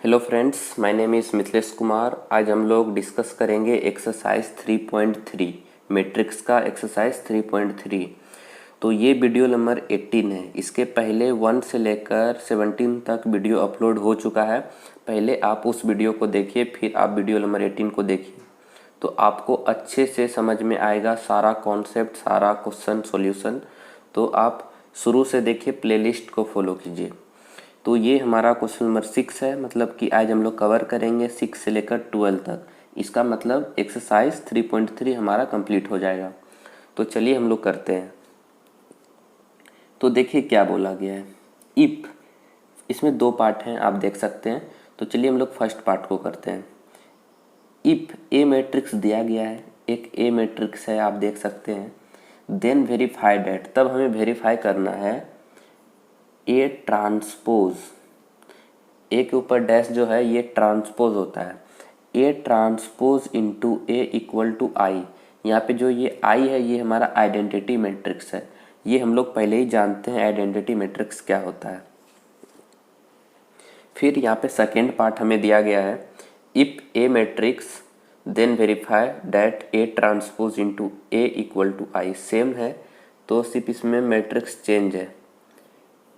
Hello friends, my name is Mithilesh Kumar. आज हम लोग डिस्कस करेंगे एक्सरसाइज 3.3 मैट्रिक्स का एक्सरसाइज 3.3। तो ये वीडियो नंबर 18 है। इसके पहले 1 से लेकर 17 तक वीडियो अपलोड हो चुका है। पहले आप उस वीडियो को देखिए, फिर आप वीडियो नंबर 18 को देखिए, तो आपको अच्छे से समझ में आएगा सारा कॉन्सेप्ट, सारा क्वेश्चन सॉल्यूशन। तो आप शुरू से देखिए, प्लेलिस्ट को फॉलो कीजिए। तो ये हमारा क्वेश्चन नंबर 6 है, मतलब कि आज हम लोग कवर करेंगे 6 से लेकर 12 तक। इसका मतलब एक्सरसाइज 3.3 हमारा कंप्लीट हो जाएगा। तो चलिए हम लोग करते हैं। तो देखिए क्या बोला गया है। इफ, इसमें 2 पार्ट हैं, आप देख सकते हैं। तो चलिए हम लोग फर्स्ट पार्ट को करते हैं। इफ ए मैट्रिक्स दिया गया है, एक ए मैट्रिक्स है, आप देख सकते हैं। देन वेरीफाई डेट, तब हमें वेरीफाई करना है ए ट्रांसपोज। ए के ऊपर डैश जो है ये ट्रांसपोज होता है। A transpose into A equal to I. यहाँ पे जो ये आई है ये हमारा आइडेंटिटी मैट्रिक्स है। ये हम लोग पहले ही जानते हैं आइडेंटिटी मैट्रिक्स क्या होता है। फिर यहाँ पे सेकेंड पार्ट हमें दिया गया है, if A matrix then verify that A transpose into A equal to I. Same है, तो सिर्फ इसमें मैट्रिक्स चेंज है।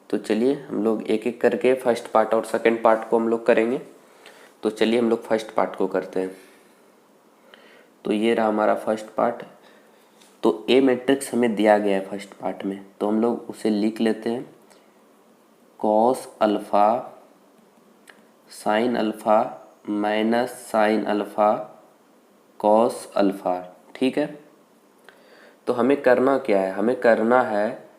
तो चलिए हम लोग एक एक करके फर्स्ट पार्ट और सेकंड पार्ट को हम लोग करेंगे। तो चलिए हम लोग फर्स्ट पार्ट को करते हैं। तो ये रहा हमारा फर्स्ट पार्ट। तो ए मैट्रिक्स हमें दिया गया है फर्स्ट पार्ट में, तो हम लोग उसे लिख लेते हैं। Cos alpha sine alpha minus sine alpha cos alpha. ठीक है। तो हमें करना क्या है, हमें करना है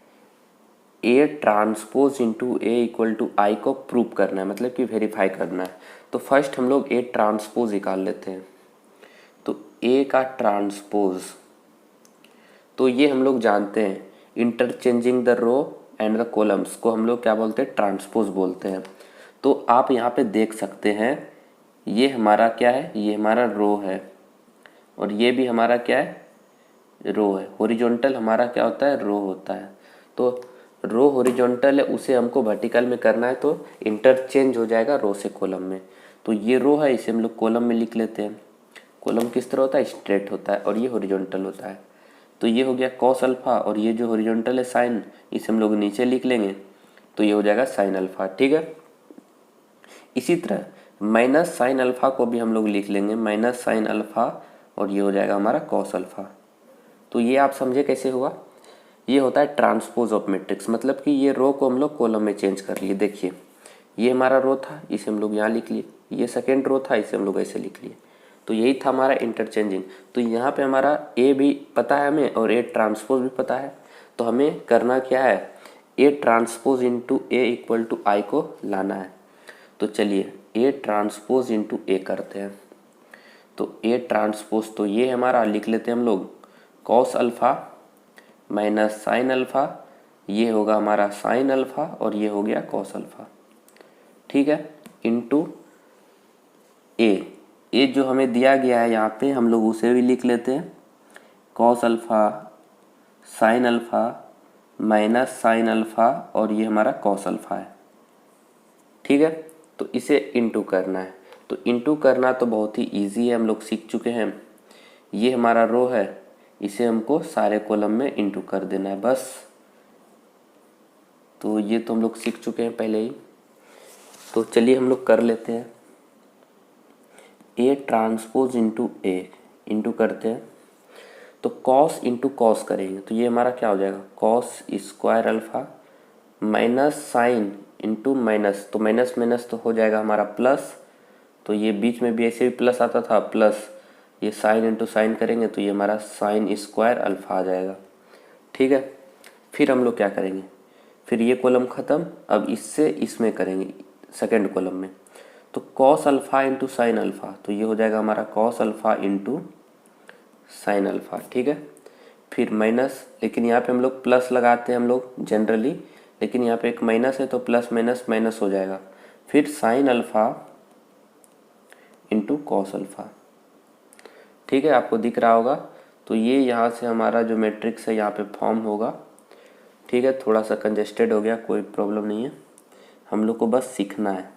A transpose into A equal to I को प्रूव करना है, मतलब कि वेरीफाई करना है। तो फर्स्ट हम लोग ए ट्रांसपोज निकाल लेते हैं। तो ए का ट्रांसपोज, तो ये हम लोग जानते हैं, interchanging the row and the columns को हम लोग क्या बोलते हैं, ट्रांसपोज बोलते हैं। तो आप यहाँ पे देख सकते हैं, ये हमारा क्या है, ये हमारा रो है और ये भी हमारा क्या है, रो है। हॉरिजॉन्टल हमारा क्या होता है, रो होता है। तो रो हॉरिजॉन्टल है, उसे हमको वर्टिकल में करना है, तो इंटरचेंज हो जाएगा रो से कॉलम में। तो ये रो है, इसे हम लोग कॉलम में लिख लेते हैं। कॉलम किस तरह होता है, स्ट्रेट होता है, और ये हॉरिजॉन्टल होता है। तो ये हो गया कॉस अल्फा, और ये जो हॉरिजॉन्टल है साइन, इसे हम लोग नीचे लिख लेंगे, तो ये हो जाएगा साइन अल्फा। ठीक है। इसी तरह माइनस साइन अल्फा को भी हम लोग लिख लेंगे, माइनस साइन अल्फा, और ये हो जाएगा हमारा कॉस अल्फा। तो ये आप समझे कैसे हुआ। ये होता है ट्रांसपोज ऑफ मैट्रिक्स, मतलब कि ये रो को हम लोग कॉलम में चेंज कर लिए। देखिए ये हमारा रो था, इसे हम लोग यहाँ लिख लिए। ये सेकेंड रो था, इसे हम लोग ऐसे लिख लिए। तो यही था हमारा इंटरचेंजिंग। तो यहाँ पे हमारा ए भी पता है हमें और ए ट्रांसपोज भी पता है। तो हमें करना क्या है, A transpose into A equal to I को लाना है। तो चलिए ए ट्रांसपोज इंटू ए करते हैं। तो ए ट्रांसपोज, तो ये हमारा लिख लेते हैं हम लोग, cos alpha minus sine alpha, ये होगा हमारा साइन अल्फ़ा, और ये हो गया कॉस अल्फ़ा। ठीक है। इंटू ए जो हमें दिया गया है यहाँ पे, हम लोग उसे भी लिख लेते हैं, cos alpha sine alpha minus sine alpha, और ये हमारा कॉस अल्फ़ा है। ठीक है। तो इसे इंटू करना है। तो इंटू करना तो बहुत ही ईजी है, हम लोग सीख चुके हैं। ये हमारा रो है, इसे हमको सारे कॉलम में इंटू कर देना है बस। तो ये तो हम लोग सीख चुके हैं पहले ही। तो चलिए हम लोग कर लेते हैं। A transpose into A into करते हैं। तो कॉस इंटू कॉस करेंगे, तो ये हमारा क्या हो जाएगा, cos square alpha minus sine into minus, तो माइनस माइनस तो हो जाएगा हमारा प्लस। तो ये बीच में भी ऐसे भी प्लस आता था, प्लस ये साइन इंटू साइन करेंगे, तो ये हमारा साइन स्क्वायर अल्फ़ा आ जाएगा। ठीक है। फिर हम लोग क्या करेंगे, फिर ये कॉलम ख़त्म, अब इससे इसमें करेंगे सेकेंड कॉलम में। तो cos alpha into sine alpha, तो ये हो जाएगा हमारा cos alpha into sine alpha. ठीक है। फिर माइनस, लेकिन यहाँ पे हम लोग प्लस लगाते हैं हम लोग जनरली, लेकिन यहाँ पे एक माइनस है तो प्लस माइनस माइनस हो जाएगा। फिर sine alpha into cos alpha. ठीक है, आपको दिख रहा होगा। तो ये यहाँ से हमारा जो मैट्रिक्स है यहाँ पे फॉर्म होगा। ठीक है, थोड़ा सा कंजेस्टेड हो गया, कोई प्रॉब्लम नहीं है, हम लोग को बस सीखना है।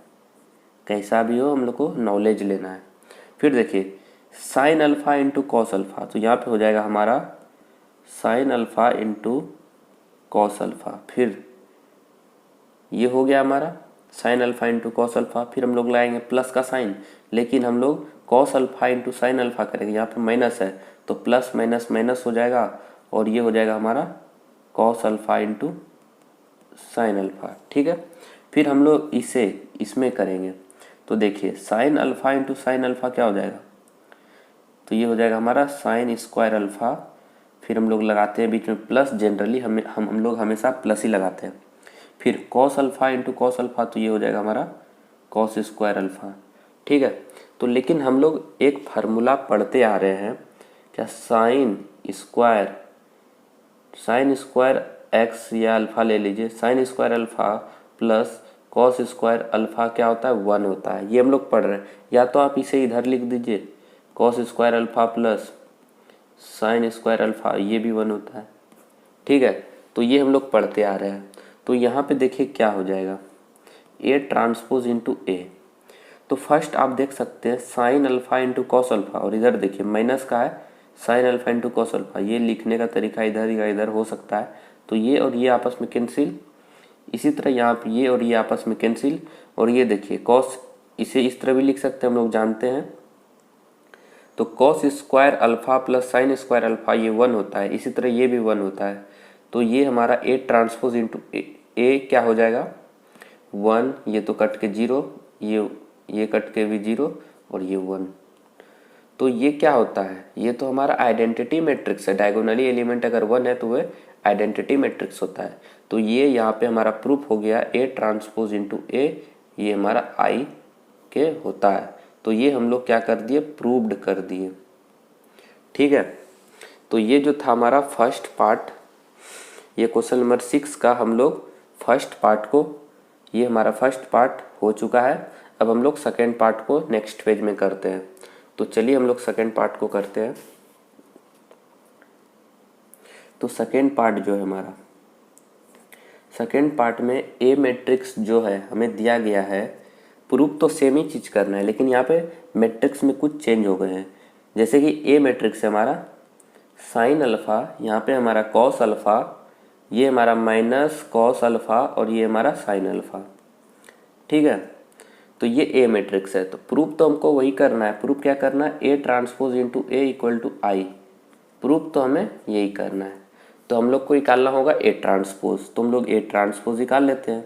कैसा भी हो हम लोग को नॉलेज लेना है। फिर देखिए sine alpha into cos alpha, तो यहाँ पे हो जाएगा हमारा sine alpha into cos alpha. फिर ये हो गया हमारा sine alpha into cos alpha. फिर हम लोग लाएंगे प्लस का साइन, लेकिन हम लोग cos alpha into sine alpha करेंगे, यहाँ पे माइनस है तो प्लस माइनस माइनस हो जाएगा और ये हो जाएगा हमारा cos alpha into sine alpha. ठीक है, फिर हम लोग इसे इसमें करेंगे तो देखिए sine alpha into sine alpha क्या हो जाएगा, तो ये हो जाएगा हमारा साइन स्क्वायर अल्फ़ा। फिर हम लोग लगाते हैं बीच में प्लस, जनरली हम लोग हमेशा प्लस ही लगाते हैं। फिर cos alpha into cos alpha, तो ये हो जाएगा हमारा कॉस स्क्वायर अल्फ़ा। ठीक है, तो लेकिन हम लोग एक फार्मूला पढ़ते आ रहे हैं क्या, साइन स्क्वायर एक्स या अल्फ़ा ले लीजिए, sine square alpha plus cos square alpha क्या होता है, 1 होता है। ये हम लोग पढ़ रहे हैं, या तो आप इसे इधर लिख दीजिए cos square alpha plus sine square alpha, ये भी 1 होता है। ठीक है, तो ये हम लोग पढ़ते आ रहे हैं। तो यहाँ पे देखिए क्या हो जाएगा, ए ट्रांसपोज इंटू ए। तो फर्स्ट आप देख सकते हैं sine alpha into cos alpha, और इधर देखिए माइनस का है sine alpha into cos alpha. ये लिखने का तरीका इधर या इधर हो सकता है, तो ये और ये आपस में कैंसिल। इसी तरह यहाँ पे ये और ये आपस में कैंसिल, और ये देखिए कॉस, इसे इस तरह भी लिख सकते हैं, हम लोग जानते हैं। तो cos square alpha plus sine square alpha ये 1 होता है, इसी तरह ये भी 1 होता है। तो ये हमारा ए ट्रांसपोज इंटू ए क्या हो जाएगा 1, ये तो कट के 0, ये कट के भी 0 और ये 1। तो ये क्या होता है, ये तो हमारा आइडेंटिटी मैट्रिक्स है। डायगोनली एलिमेंट अगर 1 है तो वह आइडेंटिटी मैट्रिक्स होता है। तो ये यहाँ पे हमारा प्रूफ हो गया ए ट्रांसपोज इंटू ए, ये हमारा आई के होता है। तो ये हम लोग क्या कर दिए, प्रूव्ड कर दिए। ठीक है, तो ये जो था हमारा फर्स्ट पार्ट, ये क्वेश्चन नंबर 6 का हम लोग फर्स्ट पार्ट को, ये हमारा फर्स्ट पार्ट हो चुका है। अब हम लोग सेकेंड पार्ट को नेक्स्ट पेज में करते हैं। तो चलिए हम लोग सेकेंड पार्ट को करते हैं। तो सेकेंड पार्ट जो है हमारा, सेकेंड पार्ट में ए मैट्रिक्स जो है हमें दिया गया है, प्रूफ तो सेम ही चीज़ करना है, लेकिन यहाँ पे मैट्रिक्स में कुछ चेंज हो गए हैं। जैसे कि ए मैट्रिक्स है हमारा साइन अल्फ़ा, यहाँ पे हमारा कॉस अल्फ़ा, ये हमारा माइनस कॉस अल्फ़ा और ये हमारा साइन अल्फ़ा। ठीक है, तो ये ए मैट्रिक्स है। तो प्रूफ तो हमको वही करना है। प्रूफ क्या करना है, A transpose into A equal to I. Proof तो हमें यही करना है। तो हम लोग को निकालना होगा ए ट्रांसपोज, तो हम लोग ए ट्रांसपोज निकाल लेते हैं,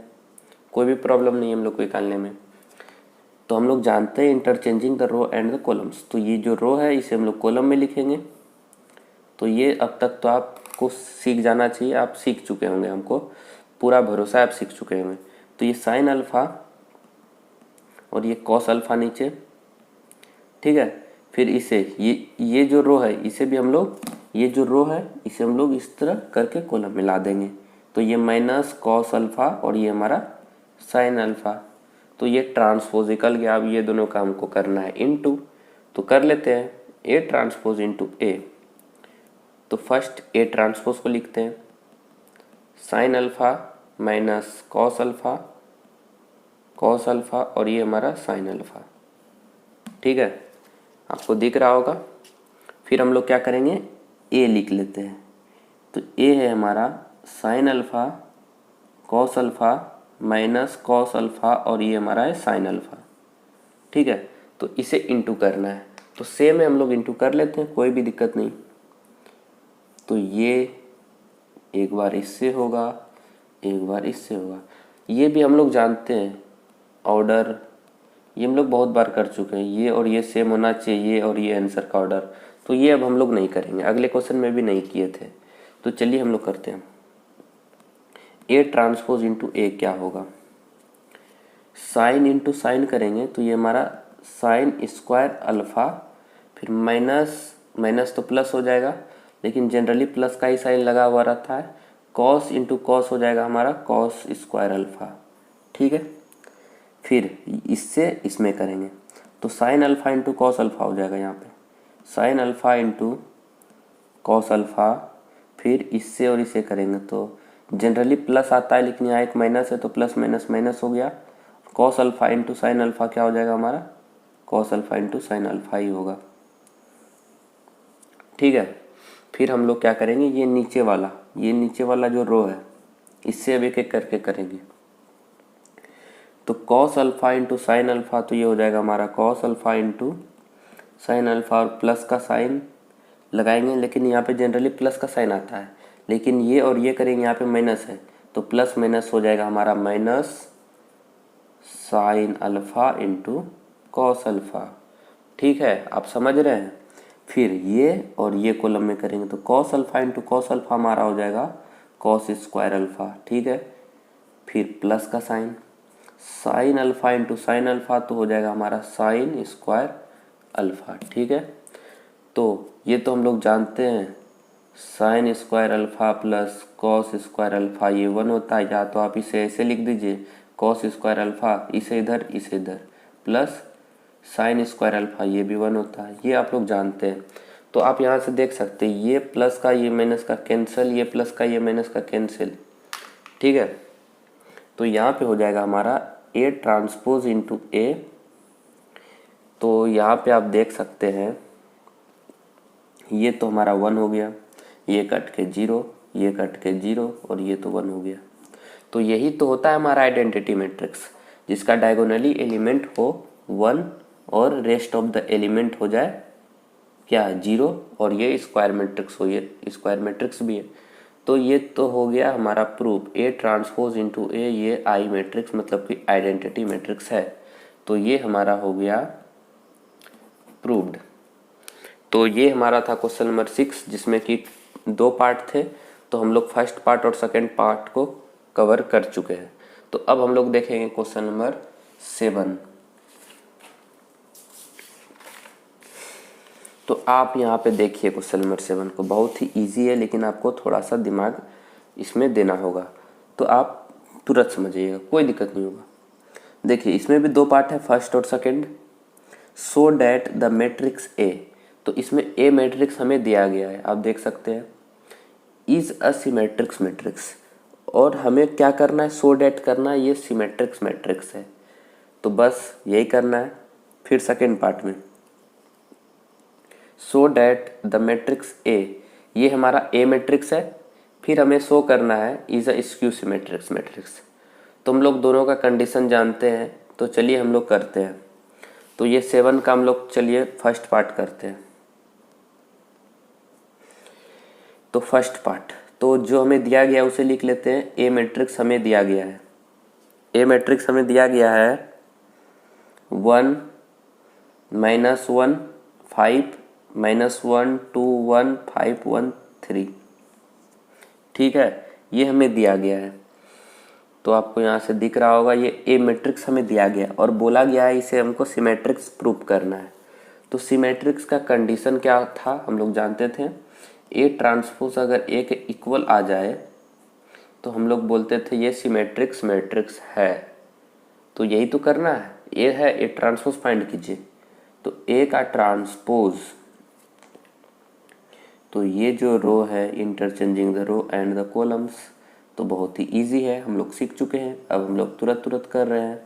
कोई भी प्रॉब्लम नहीं है हम लोग को निकालने में। तो हम लोग जानते हैं interchanging the row and the columns, तो ये जो रो है इसे हम लोग कॉलम में लिखेंगे। तो ये अब तक तो आपको सीख जाना चाहिए, आप सीख चुके होंगे, हमको पूरा भरोसा है आप सीख चुके होंगे। तो ये साइन अल्फ़ा और ये कॉस अल्फ़ा नीचे। ठीक है, फिर इसे ये जो रो है इसे भी हम लोग, ये जो रो है इसे हम लोग इस तरह करके कॉलम में ला देंगे। तो ये माइनस कॉस अल्फ़ा और ये हमारा साइन अल्फ़ा। तो ये ट्रांसपोज निकल गया। अब ये दोनों का हमको करना है इनटू, तो कर लेते हैं ए ट्रांसपोज इंटू ए। तो फर्स्ट ए ट्रांसपोज को लिखते हैं sine alpha minus cos alpha और ये हमारा साइन अल्फ़ा। ठीक है, आपको दिख रहा होगा। फिर हम लोग क्या करेंगे, ए लिख लेते हैं। तो ए है हमारा sine alpha cos alpha minus cos alpha और ये हमारा है साइन अल्फ़ा। ठीक है, तो इसे इंटू करना है। तो सेम है, हम लोग इंटू कर लेते हैं, कोई भी दिक्कत नहीं। तो ये एक बार इससे होगा, एक बार इससे होगा। ये भी हम लोग जानते हैं ऑर्डर, ये हम लोग बहुत बार कर चुके हैं। ये और ये सेम होना चाहिए, ये और ये आंसर का ऑर्डर। तो ये अब हम लोग नहीं करेंगे, अगले क्वेश्चन में भी नहीं किए थे। तो चलिए हम लोग करते हैं। ए ट्रांसपोज इंटू ए क्या होगा, साइन इंटू साइन करेंगे तो ये हमारा साइन स्क्वायर अल्फ़ा, फिर माइनस तो प्लस हो जाएगा, लेकिन जनरली प्लस का ही साइन लगा हुआ रहता है। कॉस इंटू कॉस हो जाएगा हमारा कॉस स्क्वायर अल्फ़ा। ठीक है, फिर इससे इसमें करेंगे तो sine alpha into cos alpha हो जाएगा। यहाँ पे sine alpha into cos alpha, फिर इससे और इसे करेंगे तो जनरली प्लस आता है, लेकिन यहाँ एक माइनस है तो प्लस माइनस माइनस हो गया। Cos alpha into sine alpha क्या हो जाएगा हमारा, cos alpha into sine alpha ही होगा। ठीक है, फिर हम लोग क्या करेंगे, ये नीचे वाला जो रो है इससे अब एक एक करके करेंगे। तो cos alpha into sine alpha, तो ये हो जाएगा हमारा cos alpha into sine alpha, और प्लस का साइन लगाएंगे, लेकिन यहाँ पे जनरली प्लस का साइन आता है, लेकिन ये और ये करेंगे, यहाँ पे माइनस है तो प्लस माइनस हो जाएगा हमारा minus sign alpha into cos alpha. ठीक है, आप समझ रहे हैं। फिर ये और ये कॉलम में करेंगे तो cos alpha into cos alpha हमारा हो जाएगा कॉस स्क्वायर अल्फा। ठीक है, फिर प्लस का sign, sine alpha into sine alpha तो हो जाएगा हमारा साइन स्क्वायर अल्फा। ठीक है, तो ये तो हम लोग जानते हैं, sine square alpha plus cos square alpha ये 1 होता है, या तो आप इसे ऐसे लिख दीजिए कॉस स्क्वायर अल्फा, इसे इधर प्लस साइन स्क्वायर अल्फा ये भी 1 होता है, ये आप लोग जानते हैं। तो आप यहाँ से देख सकते हैं ये प्लस का ये माइनस का कैंसिल, ये प्लस का ये माइनस का कैंसिल। ठीक है, तो यहाँ पे हो जाएगा हमारा ए ट्रांसपोज इंटू ए। तो यहाँ पे आप देख सकते हैं ये तो हमारा 1 हो गया, ये कट के 0, ये कट के 0 और ये तो 1 हो गया। तो यही तो होता है हमारा आइडेंटिटी मैट्रिक्स, जिसका डायगोनली एलिमेंट हो 1 और रेस्ट ऑफ द एलिमेंट हो जाए क्या 0, और ये स्क्वायर मैट्रिक्स हो, ये स्क्वायर मैट्रिक्स भी है। तो ये तो हो गया हमारा प्रूफ, ए ट्रांसपोज इंटू ए, ये आई मैट्रिक्स मतलब कि आइडेंटिटी मैट्रिक्स है। तो ये हमारा हो गया प्रूव्ड। तो ये हमारा था क्वेश्चन नंबर 6, जिसमें कि 2 पार्ट थे। तो हम लोग फर्स्ट पार्ट और सेकंड पार्ट को कवर कर चुके हैं। तो अब हम लोग देखेंगे क्वेश्चन नंबर 7। तो आप यहाँ पे देखिए क्वेश्चन नंबर 7 को, बहुत ही इजी है, लेकिन आपको थोड़ा सा दिमाग इसमें देना होगा, तो आप तुरंत समझिएगा, कोई दिक्कत नहीं होगा। देखिए इसमें भी 2 पार्ट है, फर्स्ट और second. So that the matrix A, तो इसमें ए मैट्रिक्स हमें दिया गया है, आप देख सकते हैं, इज अ सिमेट्रिक्स मैट्रिक्स, और हमें क्या करना है, सो डैट करना है, ये सिमेट्रिक्स मैट्रिक्स है, तो बस यही करना है। फिर सेकंड पार्ट में so that the matrix A, ये हमारा ए मैट्रिक्स है, फिर हमें शो करना है is a skew symmetric matrix. तो हम लोग दोनों का कंडीशन जानते हैं, तो चलिए हम लोग करते हैं। तो ये 7 का हम लोग चलिए फर्स्ट पार्ट करते हैं। तो फर्स्ट पार्ट, तो जो हमें दिया गया उसे लिख लेते हैं। ए मैट्रिक्स हमें दिया गया है, ए मैट्रिक्स हमें दिया गया है 1 -1 5 -1 2 1 5 1 3। ठीक है, ये हमें दिया गया है। तो आपको यहाँ से दिख रहा होगा ये ए मैट्रिक्स हमें दिया गया और बोला गया है इसे हमको सिमेट्रिक्स प्रूव करना है। तो सिमेट्रिक्स का कंडीशन क्या था, हम लोग जानते थे, ए ट्रांसपोज अगर ए के इक्वल आ जाए तो हम लोग बोलते थे ये सिमेट्रिक्स मैट्रिक्स है। तो यही तो करना है, ए है, ए ट्रांसपोज फाइंड कीजिए। तो ए का ट्रांसपोज, तो ये जो रो है interchanging the row and the columns, तो बहुत ही इजी है, हम लोग सीख चुके हैं, अब हम लोग तुरंत कर रहे हैं।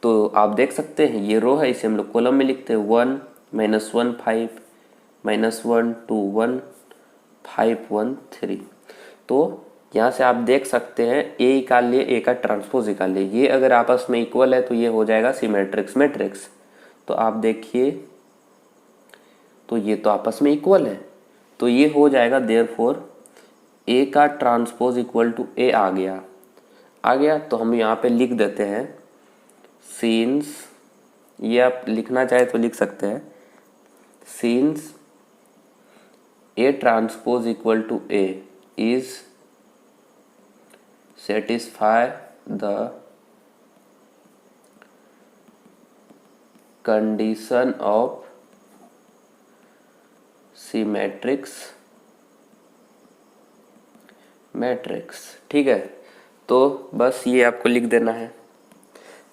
तो आप देख सकते हैं ये रो है, इसे हम लोग कॉलम में लिखते हैं 1 -1 5 -1 2 1 5 1 3। तो यहाँ से आप देख सकते हैं ए निकाल लिए, ए का ट्रांसपोज निकाल लिए, ये अगर आपस में इक्वल है तो ये हो जाएगा सिमेट्रिक्स मैट्रिक्स। तो आप देखिए, तो ये तो आपस में इक्वल है, तो ये हो जाएगा देयरफॉर ए का ट्रांसपोज इक्वल टू ए आ गया। तो हम यहाँ पे लिख देते हैं सिंस, ये आप लिखना चाहे तो लिख सकते हैं, since A transpose equal to A is satisfy the condition of symmetrics matrix. ठीक है, तो बस ये आपको लिख देना है।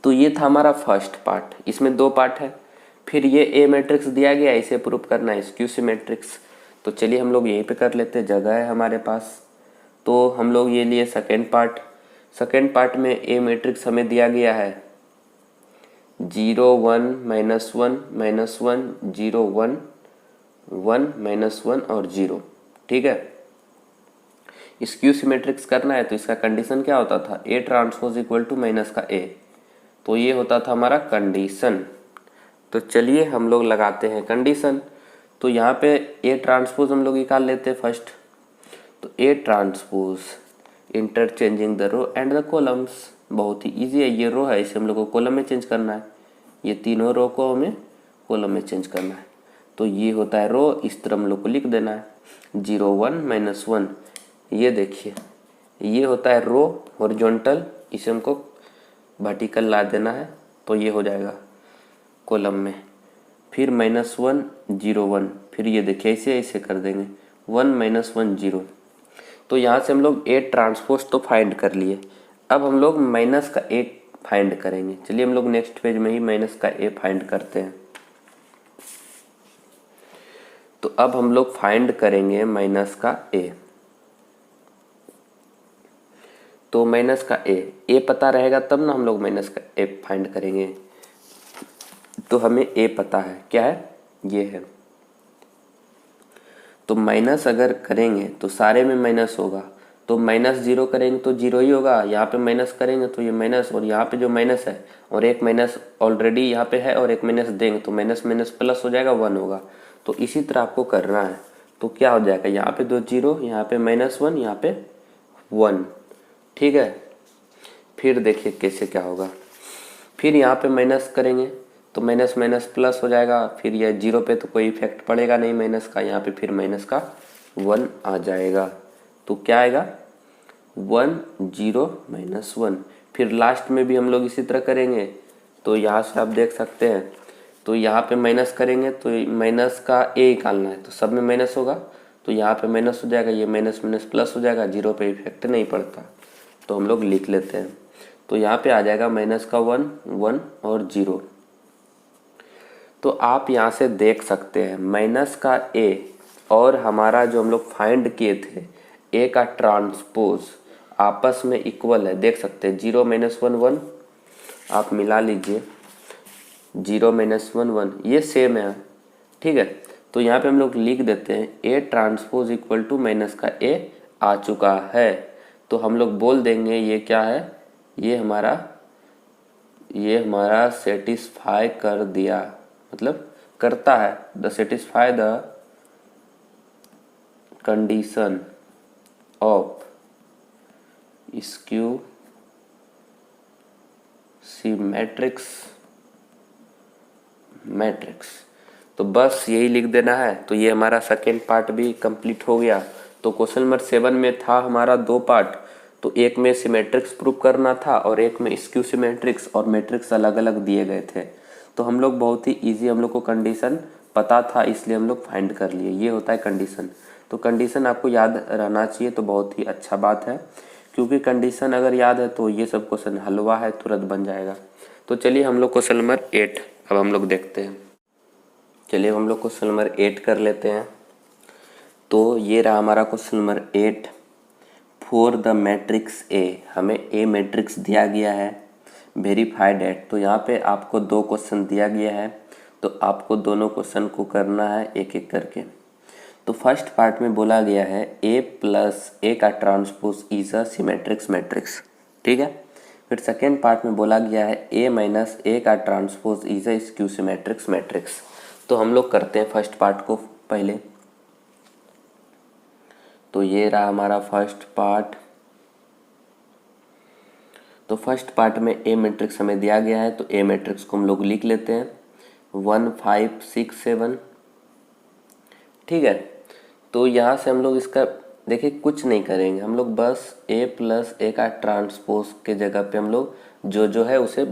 तो ये था हमारा फर्स्ट पार्ट, इसमें 2 पार्ट है। फिर ये ए मैट्रिक्स दिया गया, इसे प्रूफ करना है स्क्यू सिमेट्रिक्स। तो चलिए हम लोग यहीं पे कर लेते हैं, जगह है हमारे पास। तो हम लोग ये लिए सेकेंड पार्ट में ए मैट्रिक्स हमें दिया गया है 0 1 -1 -1 0 1 1 -1 और 0। ठीक है, स्क्यू सिमेट्रिक्स करना है तो इसका कंडीशन क्या होता था, A transpose equal to minus का ए, तो ये होता था हमारा कंडीशन। तो चलिए हम लोग लगाते हैं कंडीशन। तो यहाँ पे ए ट्रांसपोज हम लोग निकाल लेते हैं फर्स्ट। तो A transpose interchanging the row and the columns, बहुत ही इजी है। ये रो है, इसे हम लोग को कॉलम में चेंज करना है, ये तीनों रो को हमें कॉलम में चेंज करना है। तो ये होता है रो, इस तरह हम लोग को लिख देना है 0 1 -1। ये देखिए ये होता है रो हॉरिजॉन्टल, इसे हमको वर्टिकल ला देना है, तो ये हो जाएगा कॉलम में। फिर -1 0 1, फिर ये देखिए ऐसे ऐसे कर देंगे 1 -1 0। तो यहाँ से हम लोग ए ट्रांसपोज तो फाइंड कर लिए, अब हम लोग माइनस का ए फाइंड करेंगे। चलिए हम लोग नेक्स्ट पेज में ही माइनस का ए फाइंड करते हैं। तो अब हम लोग फाइंड करेंगे माइनस का ए। तो माइनस का ए पता रहेगा तब ना हम लोग माइनस का ए फाइंड करेंगे। तो हमें ए पता है, क्या है, ये है। तो माइनस अगर करेंगे तो सारे में माइनस होगा, तो -0 करेंगे तो 0 ही होगा, यहाँ पे माइनस करेंगे तो ये माइनस, और यहाँ पे जो माइनस है और एक माइनस ऑलरेडी यहाँ पे है और एक माइनस देंगे तो माइनस माइनस प्लस हो जाएगा, 1 होगा। तो इसी तरह आपको करना है। तो क्या हो जाएगा, यहाँ पे 2 0, यहाँ पे -1, यहाँ पे 1। ठीक है, फिर देखिए कैसे क्या होगा। फिर यहाँ पे माइनस करेंगे तो माइनस माइनस प्लस हो जाएगा, फिर यह 0 पे तो कोई इफेक्ट पड़ेगा नहीं माइनस का, यहाँ पे फिर माइनस का 1 आ जाएगा। तो क्या आएगा 1 0 -1। फिर लास्ट में भी हम लोग इसी तरह करेंगे। तो यहाँ से आप देख सकते हैं, तो यहाँ पे माइनस करेंगे तो माइनस का ए निकालना है, तो सब में माइनस होगा, तो यहाँ पे माइनस हो जाएगा, ये माइनस माइनस प्लस हो जाएगा, 0 पे इफेक्ट नहीं पड़ता। तो हम लोग लिख लेते हैं। तो यहाँ पे आ जाएगा माइनस का 1 1 और 0। तो आप यहाँ से देख सकते हैं माइनस का ए और हमारा जो हम लोग फाइंड किए थे ए का ट्रांसपोज आपस में इक्वल है, देख सकते हैं 0 -1 1, आप मिला लीजिए 0 -1 1, ये सेम है। ठीक है, तो यहाँ पे हम लोग लिख देते हैं A transpose equal to minus का ए आ चुका है। तो हम लोग बोल देंगे ये क्या है, ये हमारा सेटिस्फाई कर दिया, मतलब करता है, the satisfy the condition of skew symmetric matrix. तो बस यही लिख देना है। तो ये हमारा सेकेंड पार्ट भी कंप्लीट हो गया। तो क्वेश्चन नंबर 7 में था हमारा 2 पार्ट, तो एक में सिमेट्रिक्स प्रूव करना था और एक में स्क्यू सिमेट्रिक्स और मैट्रिक्स अलग अलग दिए गए थे। तो हम लोग बहुत ही इजी, हम लोग को कंडीशन पता था इसलिए हम लोग फाइंड कर लिए, ये होता है कंडीशन। तो कंडीशन आपको याद रहना चाहिए तो बहुत ही अच्छा बात है, क्योंकि कंडीशन अगर याद है तो ये सब क्वेश्चन हलवा है, तुरंत बन जाएगा। तो चलिए हम लोग क्वेश्चन नंबर 8 अब हम लोग देखते हैं। चलिए हम लोग क्वेश्चन नंबर 8 कर लेते हैं। तो ये रहा हमारा question number 8। For the matrix A, हमें ए मैट्रिक्स दिया गया है, वेरीफाइड एट। तो यहाँ पे आपको 2 क्वेश्चन दिया गया है, तो आपको दोनों क्वेश्चन को करना है एक एक करके। तो फर्स्ट पार्ट में बोला गया है ए प्लस ए का ट्रांसपोज इज अ सिमेट्रिक्स मैट्रिक्स। ठीक है, फिर सेकेंड पार्ट में बोला गया है ए माइनस ए का transpose is a skew symmetric matrix. तो हम लोग करते हैं फर्स्ट पार्ट को पहले। तो ये रहा हमारा फर्स्ट पार्ट। तो फर्स्ट पार्ट में ए मैट्रिक्स हमें दिया गया है, तो ए मैट्रिक्स को हम लोग लिख लेते हैं 1 5 6 7। ठीक है, तो यहाँ से हम लोग इसका देखिए कुछ नहीं करेंगे, हम लोग बस ए प्लस ए का ट्रांसपोज के जगह पे हम लोग जो है उसे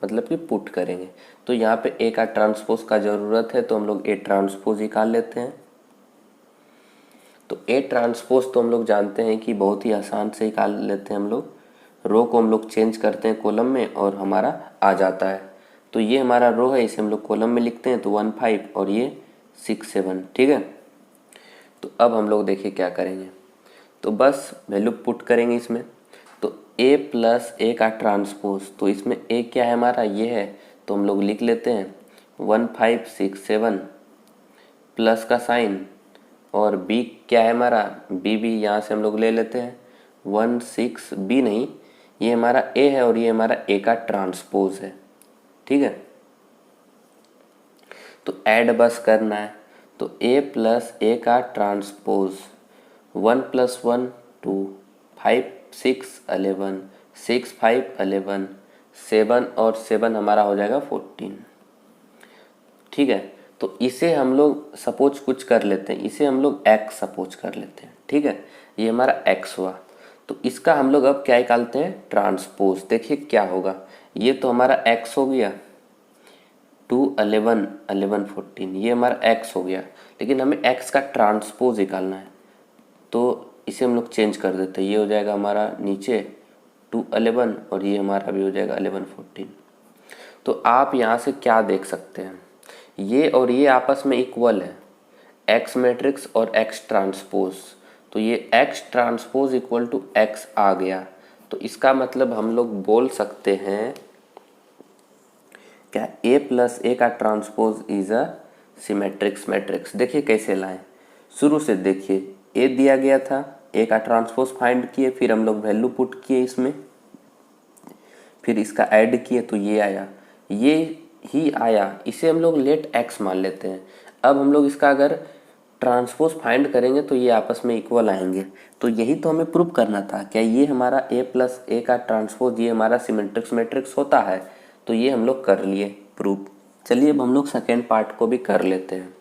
मतलब कि पुट करेंगे। तो यहाँ पे ए का ट्रांसपोज का ज़रूरत है, तो हम लोग ए ट्रांसपोज निकाल लेते हैं। तो ए ट्रांसपोज तो हम लोग जानते हैं कि बहुत ही आसान से निकाल लेते हैं हम लोग, रो को हम लोग चेंज करते हैं कॉलम में और हमारा आ जाता है। तो ये हमारा रो है, इसे हम लोग कॉलम में लिखते हैं, तो 1 5 और ये 6 7। ठीक है, तो अब हम लोग देखिए क्या करेंगे, तो बस वैल्यू पुट करेंगे इसमें। तो ए प्लस ए का ट्रांसपोज, तो इसमें ए क्या है हमारा, ये है, तो तो हम लोग लिख लेते हैं 1567 प्लस का साइन, और बी क्या है हमारा, बी भी यहाँ से हम लोग ले लेते हैं 16, बी नहीं, ये हमारा ए है और ये हमारा ए का ट्रांसपोज है। ठीक है, तो ऐड बस करना है, तो ए प्लस ए का ट्रांसपोज 1 + 1 2, 5 6 11, 6 5 11, 7 और 7 हमारा हो जाएगा 14। ठीक है, तो इसे हम लोग सपोज कुछ कर लेते हैं, इसे हम लोग x सपोज कर लेते हैं। ठीक है, ये हमारा x हुआ, तो इसका हम लोग अब क्या निकालते हैं, ट्रांसपोज। देखिए क्या होगा, ये तो हमारा x हो गया 2 11 11 14, ये हमारा x हो गया, लेकिन हमें x का ट्रांसपोज निकालना है, तो इसे हम लोग चेंज कर देते हैं। ये हो जाएगा हमारा नीचे 2 11 और ये हमारा भी हो जाएगा 11 14। तो आप यहाँ से क्या देख सकते हैं, ये और ये आपस में इक्वल है, x मैट्रिक्स और x ट्रांसपोज। तो ये x transpose equal to x आ गया, तो इसका मतलब हम लोग बोल सकते हैं क्या, a प्लस ए का ट्रांसपोज इज अ सिमेट्रिक्स मैट्रिक्स। देखिए कैसे लाएं, शुरू से देखिए, a दिया गया था, a का ट्रांसपोज फाइंड किए, फिर हम लोग वैल्यू पुट किए इसमें, फिर इसका ऐड किए तो ये आया, ये ही आया, इसे हम लोग लेट x मान लेते हैं। अब हम लोग इसका अगर ट्रांसपोज फाइंड करेंगे तो ये आपस में इक्वल आएंगे, तो यही तो हमें प्रूव करना था, क्या ये हमारा a प्लस ए का ट्रांसपोज ये हमारा सिमेट्रिक्स मैट्रिक्स होता है। तो ये हम लोग कर लिए प्रूव। चलिए अब हम लोग सेकेंड पार्ट को भी कर लेते हैं।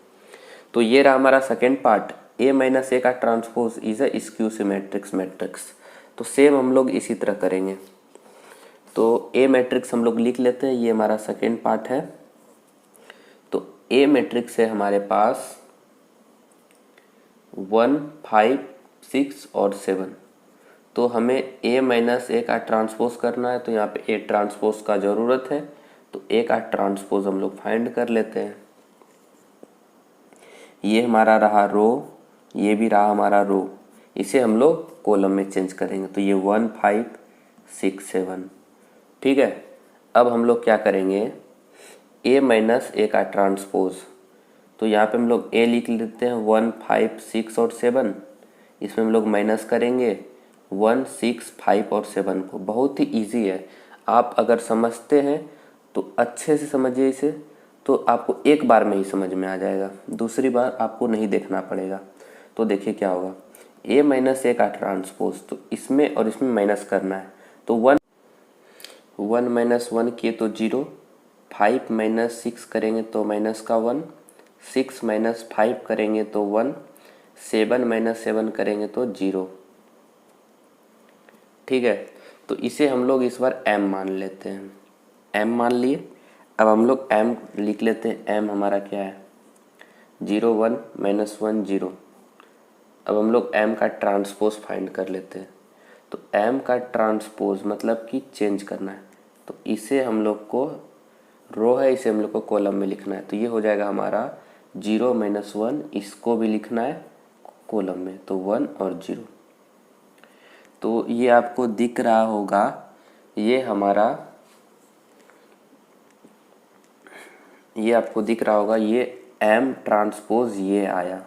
तो ये रहा हमारा second part, a minus A का transpose is a skew symmetric matrix. तो सेम हम लोग इसी तरह करेंगे, तो a मैट्रिक्स हम लोग लिख लेते हैं, ये हमारा सेकेंड पार्ट है। तो a मैट्रिक्स है हमारे पास 1 5 6 और 7, तो हमें a माइनस ए का ट्रांसपोज करना है, तो यहाँ पे a ट्रांसपोज का ज़रूरत है, तो a का ट्रांसपोज हम लोग फाइंड कर लेते हैं। ये हमारा रहा रो, ये भी रहा हमारा रो, इसे हम लोग कॉलम में चेंज करेंगे, तो ये 1 5 6 7। ठीक है, अब हम लोग क्या करेंगे, a माइनस ए का ट्रांसपोज, तो यहाँ पे हम लोग a लिख लेते हैं 1 5 6 और 7, इसमें हम लोग माइनस करेंगे 1 6 5 और 7 को। बहुत ही इजी है, आप अगर समझते हैं तो अच्छे से समझिए इसे, तो आपको एक बार में ही समझ में आ जाएगा, दूसरी बार आपको नहीं देखना पड़ेगा। तो देखिए क्या होगा, a माइनस ए का ट्रांसपोज, तो इसमें और इसमें माइनस करना है, तो 1 माइनस 1 किए तो 0, 5 माइनस 6 करेंगे तो माइनस का 1, 6 माइनस 5 करेंगे तो 1, 7 माइनस 7 करेंगे तो 0। ठीक है, तो इसे हम लोग इस बार m मान लेते हैं, m मान लिए। अब हम लोग m लिख लेते हैं, m हमारा क्या है 0 1 माइनस 1 0। अब हम लोग m का ट्रांसपोज फाइंड कर लेते हैं, तो m का ट्रांसपोज मतलब कि चेंज करना है, तो इसे हम लोग को रो है, इसे हम लोग को कॉलम में लिखना है, तो ये हो जाएगा हमारा 0 माइनस 1, इसको भी लिखना है कॉलम में, तो 1 और 0। तो ये आपको दिख रहा होगा, ये हमारा, ये आपको दिख रहा होगा, ये m ट्रांसपोज ये आया,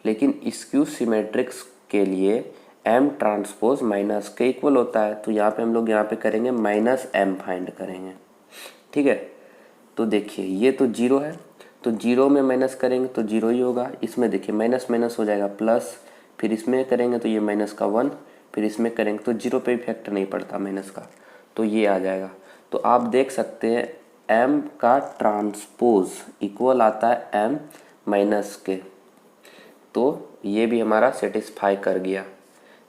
लेकिन स्क्यू सिमेट्रिक्स के लिए m ट्रांसपोज माइनस के इक्वल होता है, तो यहाँ पे हम लोग यहाँ पे करेंगे माइनस m फाइंड करेंगे। ठीक है, तो देखिए ये तो 0 है, तो 0 में माइनस करेंगे तो 0 ही होगा, इसमें देखिए माइनस माइनस हो जाएगा प्लस, फिर इसमें करेंगे तो ये माइनस का 1, फिर इसमें करेंगे तो 0 पे इफेक्ट नहीं पड़ता माइनस का, तो ये आ जाएगा। तो आप देख सकते हैं m का ट्रांसपोज इक्वल आता है m माइनस के, तो ये भी हमारा सेटिस्फाई कर गया,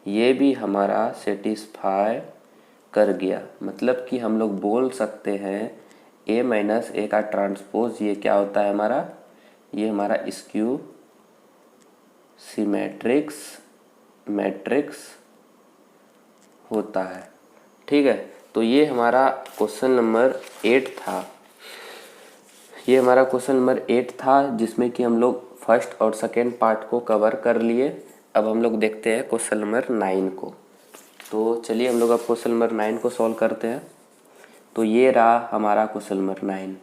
ये भी हमारा सेटिस्फाई कर गया, मतलब कि हम लोग बोल सकते हैं a माइनस ए का ट्रांसपोज ये क्या होता है हमारा, ये हमारा स्क्यू सिमेट्रिक्स मैट्रिक्स होता है। ठीक है, तो ये हमारा क्वेश्चन नंबर 8 था, ये हमारा क्वेश्चन नंबर 8 था, जिसमें कि हम लोग फर्स्ट और सेकेंड पार्ट को कवर कर लिए। अब हम लोग देखते हैं क्वेश्चन नंबर 9 को। तो चलिए हम लोग अब क्वेश्चन नंबर 9 को सॉल्व करते हैं। तो ये रहा हमारा क्वेश्चन नंबर 9।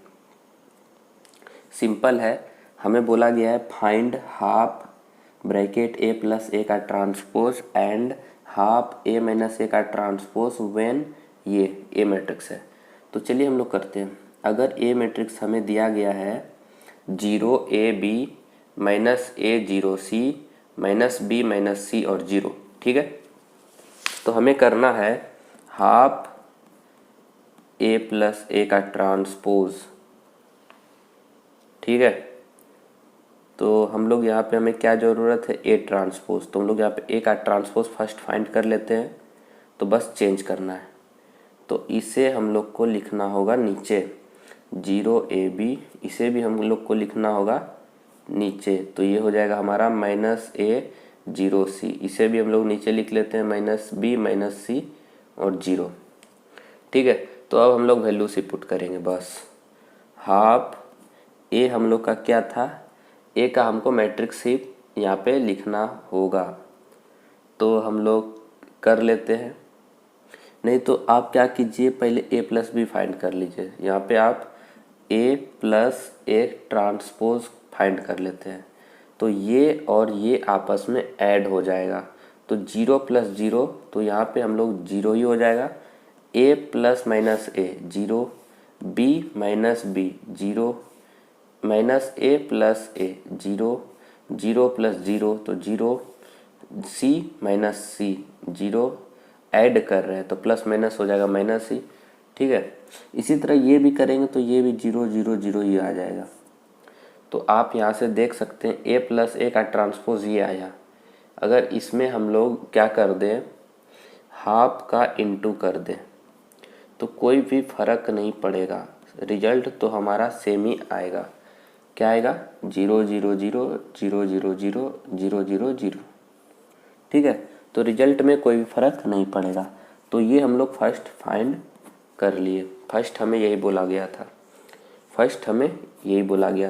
सिंपल है, हमें बोला गया है find half bracket A plus A का transpose and half A minus A का ट्रांसपोज व्हेन ये ए मैट्रिक्स है। तो चलिए हम लोग करते हैं। अगर ए मैट्रिक्स हमें दिया गया है 0 AB माइनस ए 0C माइनस बी माइनस सी और 0, ठीक है, तो हमें करना है हाफ ए प्लस ए का ट्रांसपोज, ठीक है। तो हम लोग यहाँ पे हमें क्या ज़रूरत है, ए ट्रांसपोज। तो हम लोग यहाँ पे ए का ट्रांसपोज फर्स्ट फाइंड कर लेते हैं, तो बस चेंज करना है। तो इसे हम लोग को लिखना होगा नीचे 0AB, इसे भी हम लोग को लिखना होगा नीचे। तो ये हो जाएगा हमारा माइनस ए 0C, इसे भी हम लोग नीचे लिख लेते हैं माइनस बी माइनस सी और 0, ठीक है। तो अब हम लोग वैल्यू से पुट करेंगे बस। हाफ ए हम लोग का क्या था, ए का हमको मैट्रिक्स ही यहाँ पे लिखना होगा, तो हम लोग कर लेते हैं। नहीं तो आप क्या कीजिए, पहले ए प्लस बी फाइंड कर लीजिए। यहाँ पे आप ए प्लस ए ट्रांसपोज फाइंड कर लेते हैं, तो ये और ये आपस में ऐड हो जाएगा। तो 0 प्लस 0, तो यहाँ पे हम लोग 0 ही हो जाएगा। ए प्लस माइनस ए 0, बी माइनस बी 0, माइनस ए प्लस ए 0, 0 प्लस 0 तो 0, सी माइनस सी 0, ऐड कर रहे हैं तो प्लस माइनस हो जाएगा माइनस सी, ठीक है। इसी तरह ये भी करेंगे तो ये भी 0 0 0 ही आ जाएगा। तो आप यहाँ से देख सकते हैं ए प्लस ए का ट्रांसपोज ये आया। अगर इसमें हम लोग क्या कर दें, हाफ का इंटू कर दें, तो कोई भी फर्क नहीं पड़ेगा, रिजल्ट तो हमारा सेम ही आएगा। क्या आएगा, 0 0 0 0 0 0 0 0 0, ठीक है। तो रिजल्ट में कोई भी फर्क नहीं पड़ेगा। तो ये हम लोग फर्स्ट फाइंड कर लिए। फर्स्ट हमें यही बोला गया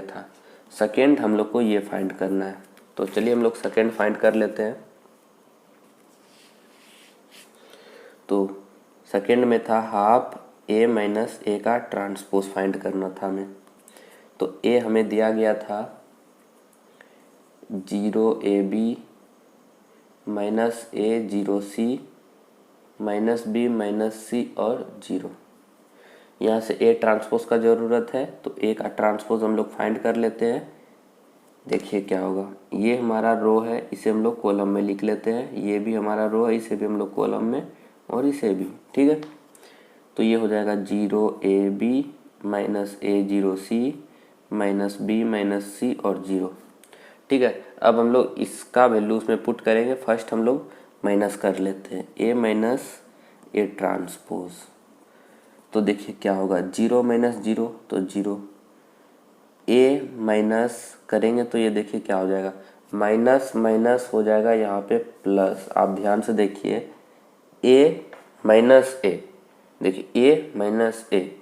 था, सेकेंड हम लोग को ये फाइंड करना है। तो चलिए हम लोग सेकेंड फाइंड कर लेते हैं। तो सेकेंड में था हाफ ए माइनस ए का ट्रांसपोज फाइंड करना था हमें। तो ए हमें दिया गया था 0AB माइनस ए 0C माइनस बी माइनस सी और 0। यहाँ से ए ट्रांसपोज का ज़रूरत है, तो ए का ट्रांसपोज हम लोग फाइंड कर लेते हैं। देखिए क्या होगा, ये हमारा रो है, इसे हम लोग कॉलम में लिख लेते हैं। ये भी हमारा रो है, इसे भी हम लोग कॉलम में, और इसे भी, ठीक है। तो ये हो जाएगा 0AB माइनस ए 0C माइनस बी माइनस सी और 0, ठीक है। अब हम लोग इसका वैल्यू उसमें पुट करेंगे। फर्स्ट हम लोग माइनस कर लेते हैं ए माइनस ए ट्रांसपोज। तो देखिए क्या होगा, 0 माइनस 0 तो 0, ए माइनस करेंगे तो ये देखिए क्या हो जाएगा, माइनस माइनस हो जाएगा यहाँ पे प्लस। आप ध्यान से देखिए, ए माइनस ए, देखिए ए माइनस ए,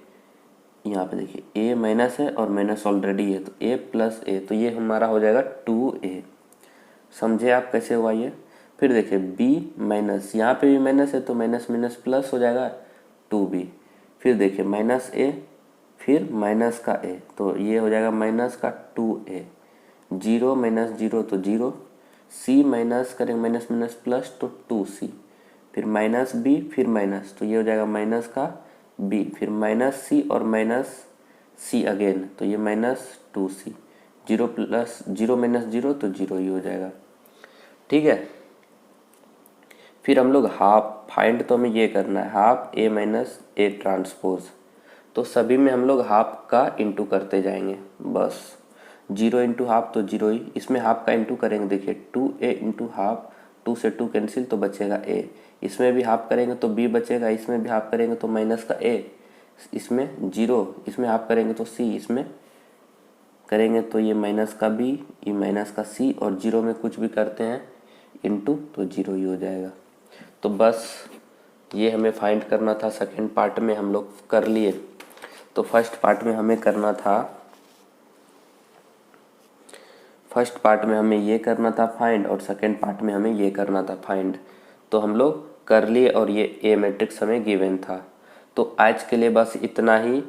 यहाँ पे देखिए ए माइनस है और माइनस ऑलरेडी है, तो ए प्लस ए, तो ये हमारा हो जाएगा 2a। समझे आप कैसे हुआ ये। फिर देखिए बी माइनस, यहाँ पे भी माइनस है तो माइनस माइनस प्लस हो जाएगा 2b। फिर देखिए माइनस ए, फिर माइनस का ए, तो ये हो जाएगा माइनस का 2a। 0 माइनस 0 तो 0, सी माइनस करेंगे माइनस माइनस प्लस तो 2c, फिर माइनस बी, फिर माइनस, तो ये हो जाएगा माइनस का बी, फिर माइनस सी और माइनस सी अगेन, तो ये माइनस 2c। 0 प्लस 0 माइनस 0 तो 0 ही हो जाएगा, ठीक है। फिर हम लोग हाफ फाइंड, तो हमें ये करना है half A minus A transpose. तो सभी में हम लोग हाफ का इंटू करते जाएंगे बस। 0 इंटू हाफ तो 0 ही, इसमें हाफ का इंटू करेंगे। देखिए 2a इंटू हाफ, 2 से 2 कैंसिल तो बचेगा a, इसमें भी हाफ करेंगे तो b बचेगा, इसमें भी हाफ करेंगे तो माइनस का a, इसमें 0, इसमें हाफ करेंगे तो c, इसमें करेंगे तो ये माइनस का b, ये माइनस का c, और 0 में कुछ भी करते हैं इंटू तो 0 ही हो जाएगा। तो बस ये हमें फाइंड करना था। सेकेंड पार्ट में हम लोग कर लिए। तो फर्स्ट पार्ट में हमें ये करना था फाइंड, और सेकेंड पार्ट में हमें ये करना था फाइंड। तो हम लोग कर लिए और ये ए मैट्रिक्स हमें गिवन था। तो आज के लिए बस इतना ही।